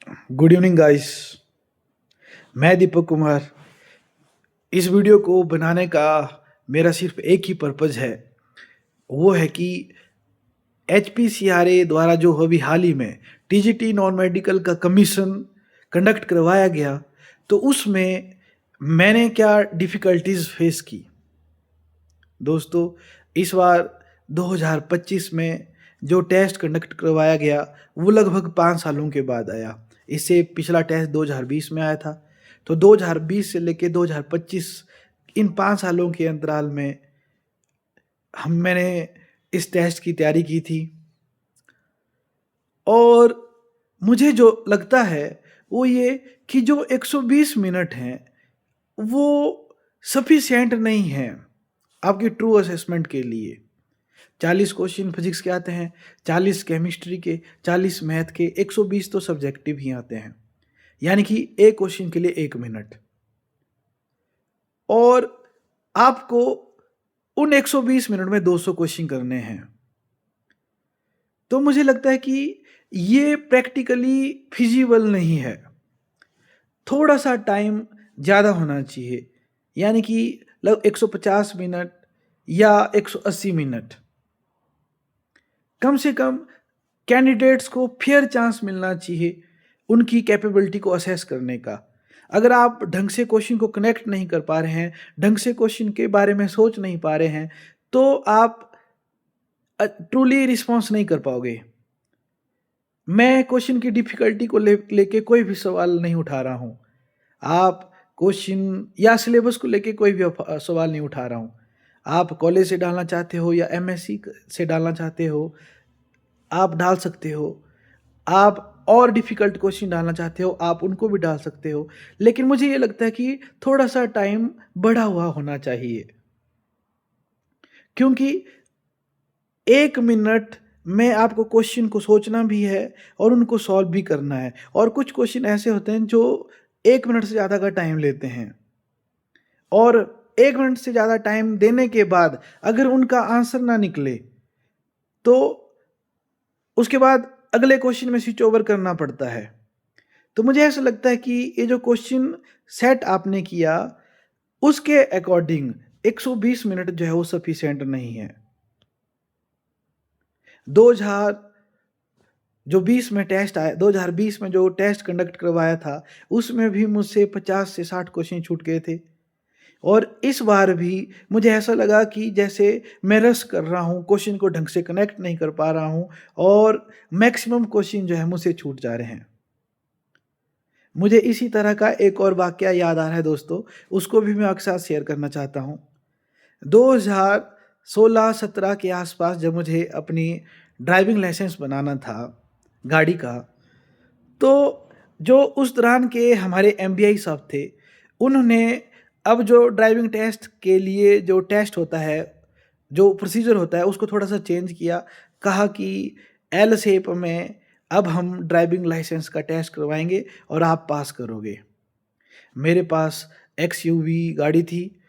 Good evening guys. मैं दीपक कुमार। इस video को बनाने का मेरा सिर्फ एक ही पर्पज़ है। वो है कि HPCRA द्वारा जो अभी हाल ही में TGT नॉन मेडिकल का कमीशन कंडक्ट करवाया गया, तो उसमें मैंने क्या डिफ़िकल्टीज़ फेस की। दोस्तों, इस बार 2025 में जो टेस्ट कंडक्ट करवाया गया वो लगभग 5 सालों के बाद आया। इससे पिछला टेस्ट 2020 में आया था। तो 2020 से लेके 2025 इन 5 सालों के अंतराल में मैंने इस टेस्ट की तैयारी की थी। और मुझे जो लगता है वो ये कि जो 120 मिनट हैं वो सफिशिएंट नहीं हैं आपकी ट्रू असेसमेंट के लिए। 40 क्वेश्चन फिजिक्स के आते हैं, 40 केमिस्ट्री के, 40 मैथ के, 120 तो सब्जेक्टिव ही आते हैं। यानी कि एक क्वेश्चन के लिए 1 मिनट। और आपको उन 120 मिनट में 200 क्वेश्चन करने हैं। तो मुझे लगता है कि ये प्रैक्टिकली फिजिबल नहीं है। थोड़ा सा टाइम ज़्यादा होना चाहिए, यानी कि लगभग 150 मिनट या 180 मिनट। कम से कम कैंडिडेट्स को फेयर चांस मिलना चाहिए उनकी कैपेबिलिटी को असेस करने का। अगर आप ढंग से क्वेश्चन को कनेक्ट नहीं कर पा रहे हैं, ढंग से क्वेश्चन के बारे में सोच नहीं पा रहे हैं, तो आप ट्रूली रिस्पॉन्स नहीं कर पाओगे। मैं क्वेश्चन की डिफ़िकल्टी को लेके कोई भी सवाल नहीं उठा रहा हूँ। आप क्वेश्चन या सिलेबस को लेके कोई भी सवाल नहीं उठा रहा हूँ। आप कॉलेज से डालना चाहते हो या MSc से डालना चाहते हो, आप डाल सकते हो। आप और डिफ़िकल्ट क्वेश्चन डालना चाहते हो, आप उनको भी डाल सकते हो। लेकिन मुझे ये लगता है कि थोड़ा-सा टाइम बढ़ा हुआ होना चाहिए। क्योंकि 1 मिनट में आपको क्वेश्चन को सोचना भी है और उनको सॉल्व भी करना है। और कुछ क्वेश्चन ऐसे होते हैं जो 1 मिनट से ज़्यादा का टाइम लेते हैं। और 1 मिनट से ज़्यादा टाइम देने के बाद अगर उनका आंसर ना निकले, तो उसके बाद अगले क्वेश्चन में स्विच ओवर करना पड़ता है। तो मुझे ऐसा लगता है कि ये जो क्वेश्चन सेट आपने किया, उसके अकॉर्डिंग 120 मिनट जो है वो सफिशिएंट नहीं है। 2020 में टेस्ट आया, 2020 में जो टेस्ट कंडक्ट करवाया था, उसमें भी मुझसे 50 से 60 क्वेश्चन छूट गए थे। और इस बार भी मुझे ऐसा लगा कि जैसे मैं रश कर रहा हूँ, क्वेश्चन को ढंग से कनेक्ट नहीं कर पा रहा हूँ और मैक्सिमम क्वेश्चन जो है मुझसे छूट जा रहे हैं। मुझे इसी तरह का एक और वाकया याद आ रहा है दोस्तों, उसको भी मैं आपके साथ शेयर करना चाहता हूँ। 2016-17 के आसपास जब मुझे अपनी ड्राइविंग लाइसेंस बनाना था गाड़ी का, तो जो उस दौरान के हमारे MBI साहब थे, उन्होंने अब जो ड्राइविंग टेस्ट के लिए जो टेस्ट होता है, जो प्रोसीजर होता है, उसको थोड़ा-सा चेंज किया। कहा कि एल शेप में अब हम ड्राइविंग लाइसेंस का टेस्ट करवाएँगे और आप पास करोगे। मेरे पास XUV गाड़ी थी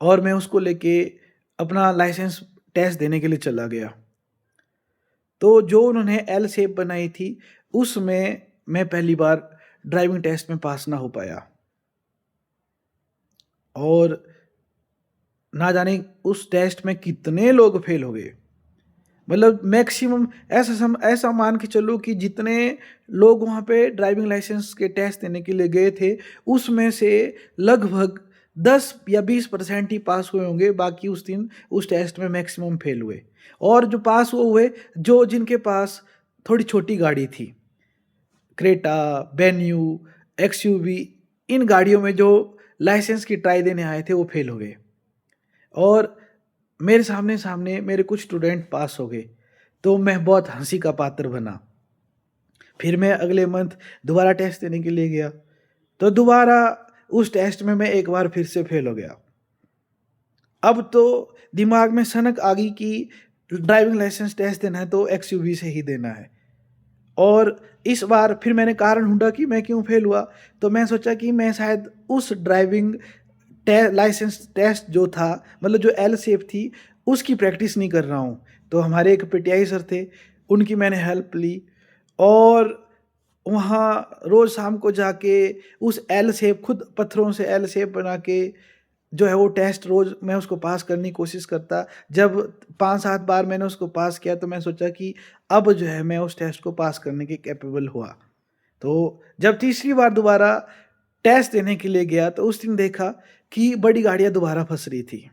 और मैं उसको लेके अपना लाइसेंस टेस्ट देने के लिए चला गया। तो जो उन्होंने एल शेप बनाई थी, उसमें मैं पहली बार ड्राइविंग टेस्ट में पास ना हो पाया। और ना जाने उस टेस्ट में कितने लोग फेल हो गए। मतलब मैक्सिमम ऐसा मान के चलो कि जितने लोग वहाँ पे ड्राइविंग लाइसेंस के टेस्ट देने के लिए गए थे, उसमें से लगभग 10 या 20% ही पास हुए होंगे। बाकी उस दिन उस टेस्ट में मैक्सिमम फेल हुए। और जो पास वो हुए, जो जिनके पास थोड़ी छोटी गाड़ी थी, क्रेटा, वेन्यू, XUV, इन गाड़ियों में जो लाइसेंस की ट्राई देने आए थे वो फेल हो गए। और मेरे सामने मेरे कुछ स्टूडेंट पास हो गए, तो मैं बहुत हंसी का पात्र बना। फिर मैं अगले मंथ दोबारा टेस्ट देने के लिए गया, तो दोबारा उस टेस्ट में मैं एक बार फिर से फेल हो गया। अब तो दिमाग में सनक आ गई कि ड्राइविंग लाइसेंस टेस्ट देना है तो XUV से ही देना है। और इस बार फिर मैंने कारण ढूंढा कि मैं क्यों फेल हुआ, तो मैं सोचा कि मैं शायद उस ड्राइविंग लाइसेंस टेस्ट जो था, मतलब जो एल शेप थी, उसकी प्रैक्टिस नहीं कर रहा हूँ। तो हमारे एक PTI सर थे, उनकी मैंने हेल्प ली और वहाँ रोज़ शाम को जाके उस एल शेप, खुद पत्थरों से एल शेप बना के जो है वो टेस्ट रोज़ मैं उसको पास करने की कोशिश करता। जब 5-7 बार मैंने उसको पास किया तो मैं सोचा कि अब जो है मैं उस टेस्ट को पास करने के कैपेबल हुआ। तो जब तीसरी बार दोबारा टेस्ट देने के लिए गया तो उस दिन देखा कि बड़ी गाड़ियाँ दोबारा फँस रही थी।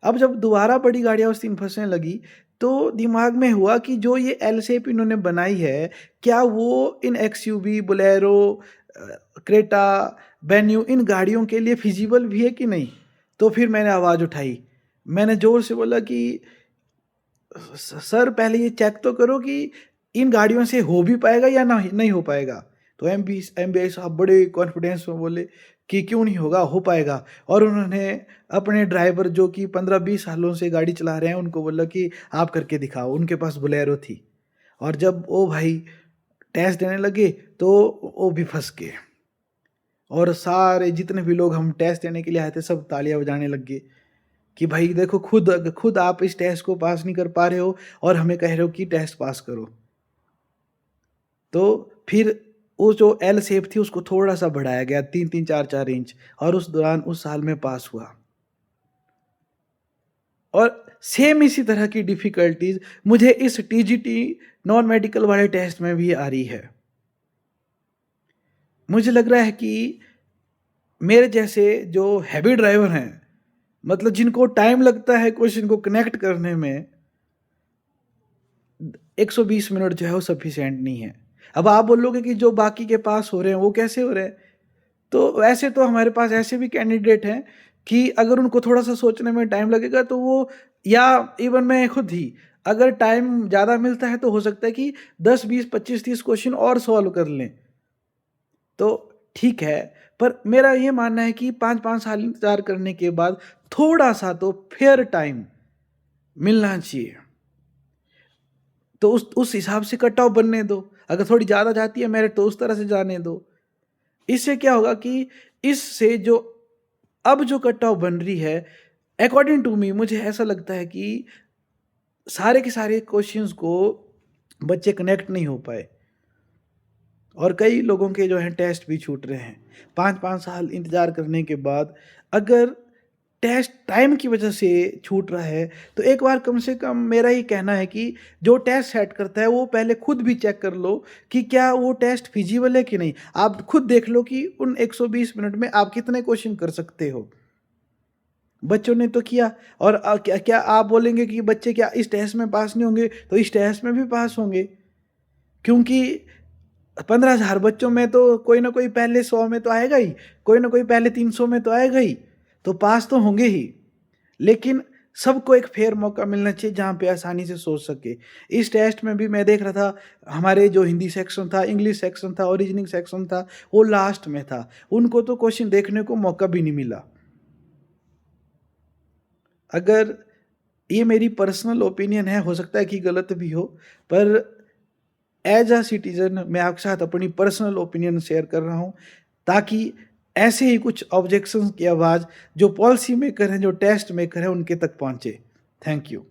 अब जब दोबारा बड़ी गाड़ियाँ उस दिन फँसने लगी, तो दिमाग में हुआ कि जो ये एल शेप इन्होंने बनाई है, क्या वो इन एक्सयूवी, बोलेरो, क्रेटा, वेन्यू इन गाड़ियों के लिए फिज़िबल भी है कि नहीं? तो फिर मैंने आवाज़ उठाई। मैंने ज़ोर से बोला कि सर पहले ये चेक तो करो कि इन गाड़ियों से हो भी पाएगा या नहीं हो पाएगा। तो एमबीआई साहब बड़े कॉन्फिडेंस में बोले कि क्यों नहीं होगा, हो पाएगा। और उन्होंने अपने ड्राइवर जो कि 15-20 सालों से गाड़ी चला रहे हैं उनको बोला कि आप करके दिखाओ, उनके पास बोलेरो थी। और जब वो भाई टेस्ट देने लगे तो वो भी फँस गए। और सारे जितने भी लोग हम टेस्ट देने के लिए आए थे सब तालियां बजाने लग गए कि भाई देखो, खुद खुद आप इस टेस्ट को पास नहीं कर पा रहे हो और हमें कह रहे हो कि टेस्ट पास करो। तो फिर वो जो एल शेप थी उसको थोड़ा सा बढ़ाया गया 3-3, 4-4 इंच, और उस दौरान उस साल में पास हुआ। और सेम इसी तरह की डिफिकल्टीज मुझे इस टीजीटी नॉन मेडिकल वाले टेस्ट में भी आ रही है। मुझे लग रहा है कि मेरे जैसे जो हैवी ड्राइवर हैं, मतलब जिनको टाइम लगता है क्वेश्चन को कनेक्ट करने में, 120 मिनट जो है वो सफिशिएंट नहीं है। अब आप बोलोगे कि जो बाकी के पास हो रहे हैं वो कैसे हो रहे हैं? तो वैसे तो हमारे पास ऐसे भी कैंडिडेट हैं कि अगर उनको थोड़ा-सा सोचने में टाइम लगेगा तो वो, या इवन मैं खुद ही, अगर टाइम ज़्यादा मिलता है तो हो सकता है कि 10, 20, 25, 30 क्वेश्चन और सॉल्व कर लें। तो ठीक है, पर मेरा ये मानना है कि 5-5 साल इंतज़ार करने के बाद थोड़ा-सा तो फेयर टाइम मिलना चाहिए। तो उस हिसाब से कट ऑफ बनने दो। अगर थोड़ी ज़्यादा जाती है मेरिट तो उस तरह से जाने दो। इससे क्या होगा कि इससे जो अब जो कट ऑफ बन रही है, अकॉर्डिंग टू मी मुझे ऐसा लगता है कि सारे के सारे क्वेश्चंस को बच्चे कनेक्ट नहीं हो पाए और कई लोगों के जो हैं टेस्ट भी छूट रहे हैं। 5-5 साल इंतज़ार करने के बाद अगर टेस्ट टाइम की वजह से छूट रहा है, तो एक बार कम से कम मेरा ये कहना है कि जो टेस्ट सेट करता है वो पहले खुद भी चेक कर लो कि क्या वो टेस्ट फिजिबल है कि नहीं। आप खुद देख लो कि उन 120 मिनट में आप कितने क्वेश्चन कर सकते हो। बच्चों ने तो किया, और क्या क्या आप बोलेंगे कि बच्चे क्या इस टेस्ट में पास नहीं होंगे? तो इस टेस्ट में भी पास होंगे, क्योंकि 15,000 बच्चों में तो कोई ना कोई पहले 100 में तो आएगा ही, कोई ना कोई पहले 300 में तो आएगा ही, तो पास तो होंगे ही। लेकिन सबको एक फेयर मौका मिलना चाहिए जहाँ पे आसानी से सोच सके। इस टेस्ट में भी मैं देख रहा था, हमारे जो हिंदी सेक्शन था, इंग्लिश सेक्शन था और रीजनिंग सेक्शन था, वो लास्ट में था। उनको तो क्वेश्चन देखने को मौका भी नहीं मिला। अगर ये मेरी पर्सनल ओपिनियन है, हो सकता है कि गलत भी हो, पर एज अ सिटीज़न मैं आपके साथ अपनी पर्सनल ओपिनियन शेयर कर रहा हूँ, ताकि ऐसे ही कुछ ऑब्जेक्शंस की आवाज़ जो पॉलिसी मेकर हैं, जो टेस्ट मेकर हैं, उनके तक पहुँचे। Thank you.